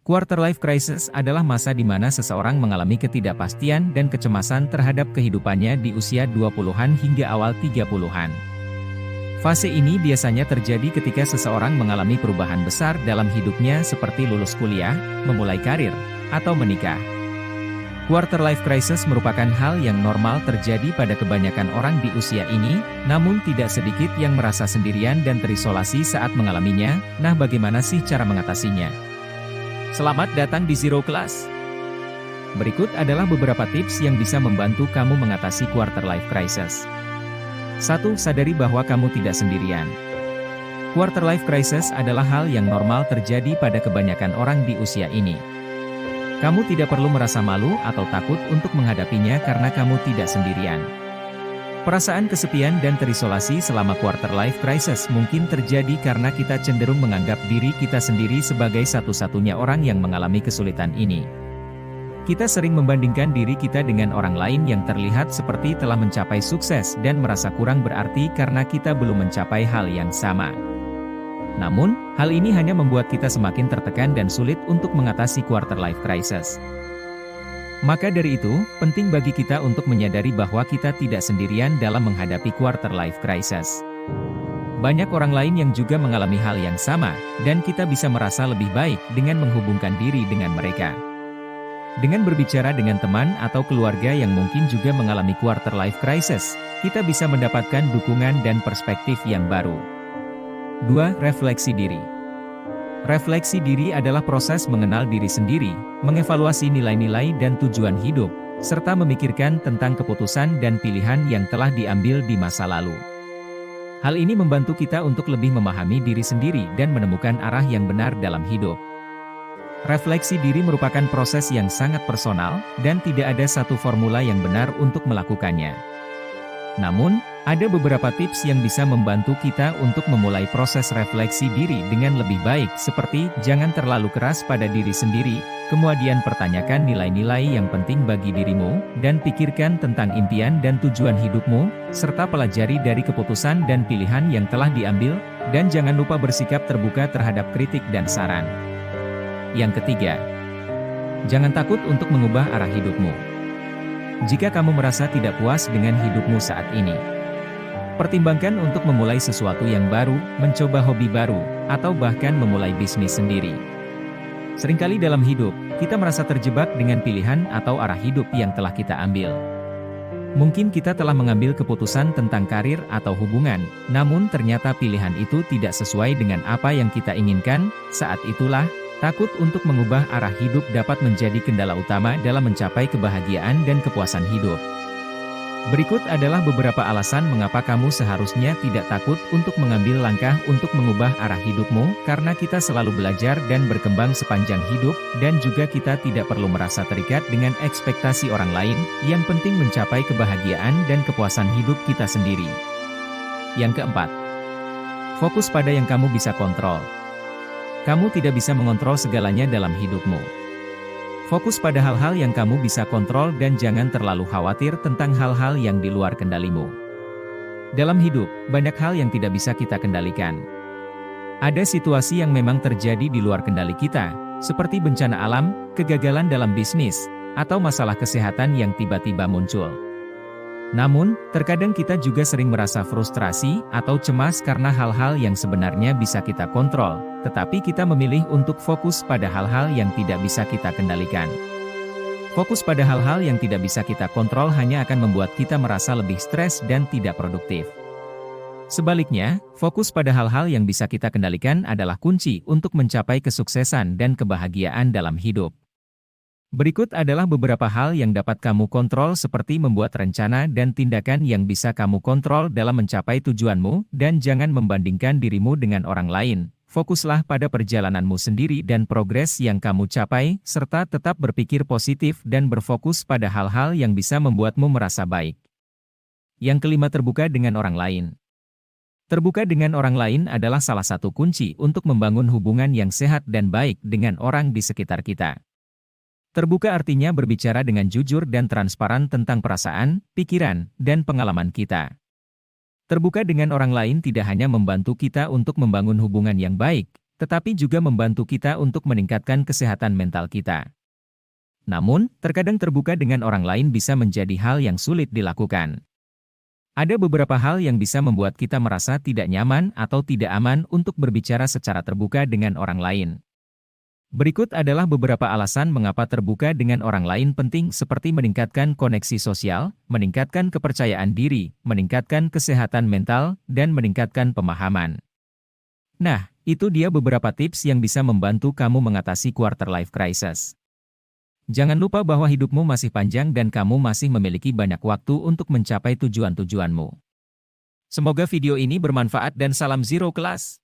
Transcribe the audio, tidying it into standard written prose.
Quarter life crisis adalah masa di mana seseorang mengalami ketidakpastian dan kecemasan terhadap kehidupannya di usia 20-an hingga awal 30-an. Fase ini biasanya terjadi ketika seseorang mengalami perubahan besar dalam hidupnya seperti lulus kuliah, memulai karir, atau menikah. Quarter life crisis merupakan hal yang normal terjadi pada kebanyakan orang di usia ini, namun tidak sedikit yang merasa sendirian dan terisolasi saat mengalaminya. Nah, bagaimana sih cara mengatasinya? Selamat datang di Zero Class. Berikut adalah beberapa tips yang bisa membantu kamu mengatasi quarter life crisis. 1. Sadari bahwa kamu tidak sendirian. Quarter life crisis adalah hal yang normal terjadi pada kebanyakan orang di usia ini. Kamu tidak perlu merasa malu atau takut untuk menghadapinya karena kamu tidak sendirian. Perasaan kesepian dan terisolasi selama quarter life crisis mungkin terjadi karena kita cenderung menganggap diri kita sendiri sebagai satu-satunya orang yang mengalami kesulitan ini. Kita sering membandingkan diri kita dengan orang lain yang terlihat seperti telah mencapai sukses dan merasa kurang berarti karena kita belum mencapai hal yang sama. Namun, hal ini hanya membuat kita semakin tertekan dan sulit untuk mengatasi quarter life crisis. Maka dari itu, penting bagi kita untuk menyadari bahwa kita tidak sendirian dalam menghadapi quarter life crisis. Banyak orang lain yang juga mengalami hal yang sama, dan kita bisa merasa lebih baik dengan menghubungkan diri dengan mereka. Dengan berbicara dengan teman atau keluarga yang mungkin juga mengalami quarter life crisis, kita bisa mendapatkan dukungan dan perspektif yang baru. 2. Refleksi diri. Refleksi diri adalah proses mengenal diri sendiri, mengevaluasi nilai-nilai dan tujuan hidup, serta memikirkan tentang keputusan dan pilihan yang telah diambil di masa lalu. Hal ini membantu kita untuk lebih memahami diri sendiri dan menemukan arah yang benar dalam hidup. Refleksi diri merupakan proses yang sangat personal, dan tidak ada satu formula yang benar untuk melakukannya. Namun, ada beberapa tips yang bisa membantu kita untuk memulai proses refleksi diri dengan lebih baik seperti jangan terlalu keras pada diri sendiri, kemudian pertanyakan nilai-nilai yang penting bagi dirimu, dan pikirkan tentang impian dan tujuan hidupmu, serta pelajari dari keputusan dan pilihan yang telah diambil, dan jangan lupa bersikap terbuka terhadap kritik dan saran. Yang ketiga, jangan takut untuk mengubah arah hidupmu. Jika kamu merasa tidak puas dengan hidupmu saat ini, pertimbangkan untuk memulai sesuatu yang baru, mencoba hobi baru, atau bahkan memulai bisnis sendiri. Seringkali dalam hidup, kita merasa terjebak dengan pilihan atau arah hidup yang telah kita ambil. Mungkin kita telah mengambil keputusan tentang karir atau hubungan, namun ternyata pilihan itu tidak sesuai dengan apa yang kita inginkan. Saat itulah, takut untuk mengubah arah hidup dapat menjadi kendala utama dalam mencapai kebahagiaan dan kepuasan hidup. Berikut adalah beberapa alasan mengapa kamu seharusnya tidak takut untuk mengambil langkah untuk mengubah arah hidupmu, karena kita selalu belajar dan berkembang sepanjang hidup, dan juga kita tidak perlu merasa terikat dengan ekspektasi orang lain, yang penting mencapai kebahagiaan dan kepuasan hidup kita sendiri. Yang keempat, fokus pada yang kamu bisa kontrol. Kamu tidak bisa mengontrol segalanya dalam hidupmu. Fokus pada hal-hal yang kamu bisa kontrol dan jangan terlalu khawatir tentang hal-hal yang di luar kendalimu. Dalam hidup, banyak hal yang tidak bisa kita kendalikan. Ada situasi yang memang terjadi di luar kendali kita, seperti bencana alam, kegagalan dalam bisnis, atau masalah kesehatan yang tiba-tiba muncul. Namun, terkadang kita juga sering merasa frustrasi atau cemas karena hal-hal yang sebenarnya bisa kita kontrol, tetapi kita memilih untuk fokus pada hal-hal yang tidak bisa kita kendalikan. Fokus pada hal-hal yang tidak bisa kita kontrol hanya akan membuat kita merasa lebih stres dan tidak produktif. Sebaliknya, fokus pada hal-hal yang bisa kita kendalikan adalah kunci untuk mencapai kesuksesan dan kebahagiaan dalam hidup. Berikut adalah beberapa hal yang dapat kamu kontrol seperti membuat rencana dan tindakan yang bisa kamu kontrol dalam mencapai tujuanmu, dan jangan membandingkan dirimu dengan orang lain. Fokuslah pada perjalananmu sendiri dan progres yang kamu capai, serta tetap berpikir positif dan berfokus pada hal-hal yang bisa membuatmu merasa baik. Yang kelima, terbuka dengan orang lain. Terbuka dengan orang lain adalah salah satu kunci untuk membangun hubungan yang sehat dan baik dengan orang di sekitar kita. Terbuka artinya berbicara dengan jujur dan transparan tentang perasaan, pikiran, dan pengalaman kita. Terbuka dengan orang lain tidak hanya membantu kita untuk membangun hubungan yang baik, tetapi juga membantu kita untuk meningkatkan kesehatan mental kita. Namun, terkadang terbuka dengan orang lain bisa menjadi hal yang sulit dilakukan. Ada beberapa hal yang bisa membuat kita merasa tidak nyaman atau tidak aman untuk berbicara secara terbuka dengan orang lain. Berikut adalah beberapa alasan mengapa terbuka dengan orang lain penting, seperti meningkatkan koneksi sosial, meningkatkan kepercayaan diri, meningkatkan kesehatan mental, dan meningkatkan pemahaman. Nah, itu dia beberapa tips yang bisa membantu kamu mengatasi quarter life crisis. Jangan lupa bahwa hidupmu masih panjang dan kamu masih memiliki banyak waktu untuk mencapai tujuan-tujuanmu. Semoga video ini bermanfaat dan salam Zero Class.